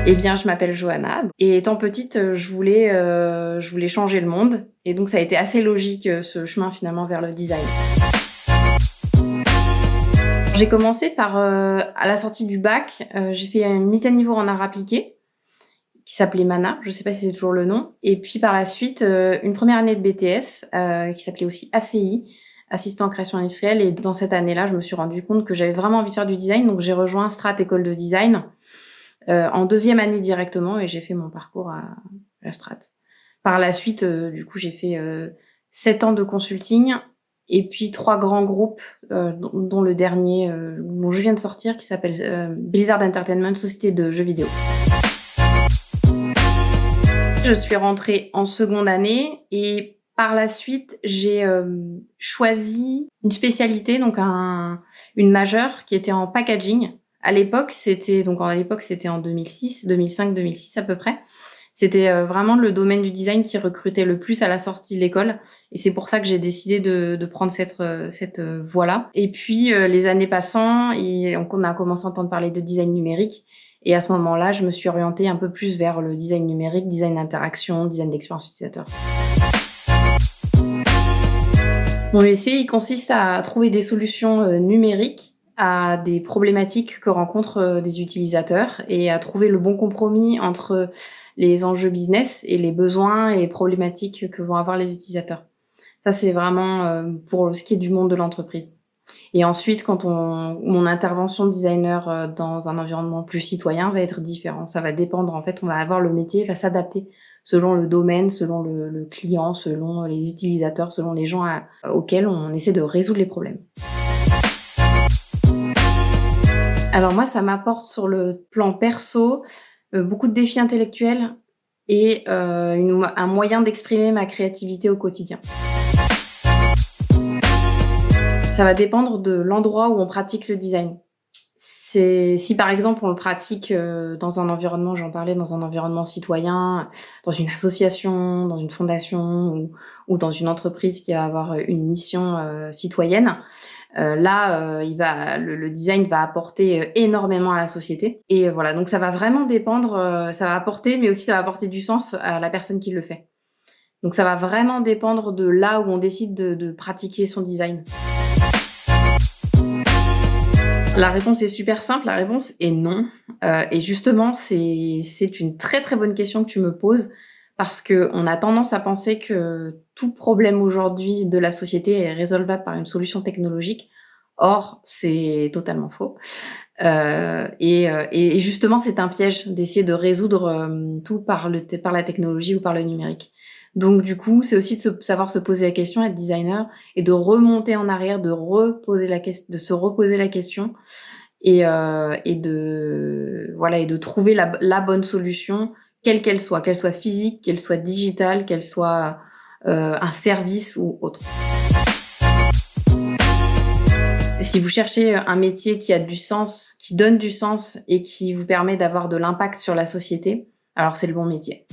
Eh bien, je m'appelle Johanna et étant petite, je voulais changer le monde et donc ça a été assez logique, ce chemin finalement vers le design. J'ai commencé par, à la sortie du bac, j'ai fait une mise à niveau en arts appliqués qui s'appelait MANA, je sais pas si c'est toujours le nom et puis par la suite, une première année de BTS, qui s'appelait aussi ACI, assistant en création industrielle et dans cette année-là, je me suis rendu compte que j'avais vraiment envie de faire du design donc j'ai rejoint Strat école de design, en deuxième année directement et j'ai fait mon parcours à la Strat. Par la suite, du coup, j'ai fait, 7 ans de consulting et puis 3 grands groupes, dont le dernier, dont je viens de sortir qui s'appelle, Blizzard Entertainment, société de jeux vidéo. Je suis rentrée en seconde année et par la suite, j'ai, choisi une spécialité, donc une majeure qui était en packaging. À l'époque, c'était en 2006, 2005-2006 à peu près. C'était, vraiment le domaine du design qui recrutait le plus à la sortie de l'école et c'est pour ça que j'ai décidé de prendre cette voie-là et puis, les années passant et donc on a commencé à entendre parler de design numérique et à ce moment-là, je me suis orientée un peu plus vers le design numérique, design d'interaction, design d'expérience utilisateur. Mon métier, il consiste à trouver des solutions, numériques à des problématiques que rencontrent, des utilisateurs et à trouver le bon compromis entre les enjeux business et les besoins et les problématiques que vont avoir les utilisateurs. Ça, c'est vraiment, pour ce qui est du monde de l'entreprise. Et ensuite, mon intervention de designer, dans un environnement plus citoyen va être différent. Ça va dépendre, en fait, on va avoir le métier va s'adapter selon le domaine, selon le client, selon les utilisateurs, selon les gens auxquels on essaie de résoudre les problèmes. Alors moi, ça m'apporte sur le plan perso, beaucoup de défis intellectuels et un moyen d'exprimer ma créativité au quotidien. Ça va dépendre de l'endroit où on pratique le design. Si par exemple on le pratique, dans un environnement, j'en parlais, dans un environnement citoyen, dans une association, dans une fondation ou dans une entreprise qui va avoir une mission, citoyenne, là, le design va apporter, énormément à la société et voilà, donc ça va vraiment dépendre, ça va apporter, mais aussi ça va apporter du sens à la personne qui le fait. Donc ça va vraiment dépendre de là où on décide de pratiquer son design. La réponse est super simple, la réponse est non, et justement c'est une très, très bonne question que tu me poses parce qu'on a tendance à penser que tout problème aujourd'hui de la société est résolvable par une solution technologique. Or, c'est totalement faux, et justement, c'est un piège d'essayer de résoudre, tout par la technologie ou par le numérique. Donc du coup, c'est aussi de savoir se poser la question, être designer et de remonter en arrière, de se reposer la question et de trouver la bonne solution, quelle qu'elle soit physique, qu'elle soit digitale, qu'elle soit, un service ou autre. Si vous cherchez un métier qui a du sens, qui donne du sens et qui vous permet d'avoir de l'impact sur la société, alors c'est le bon métier.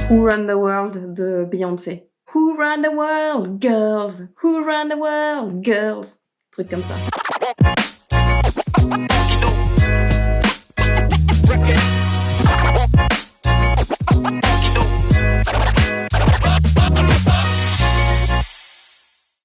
Who Run the World de Beyoncé. Who run the world, girls? Who run the world, girls? Truc comme ça.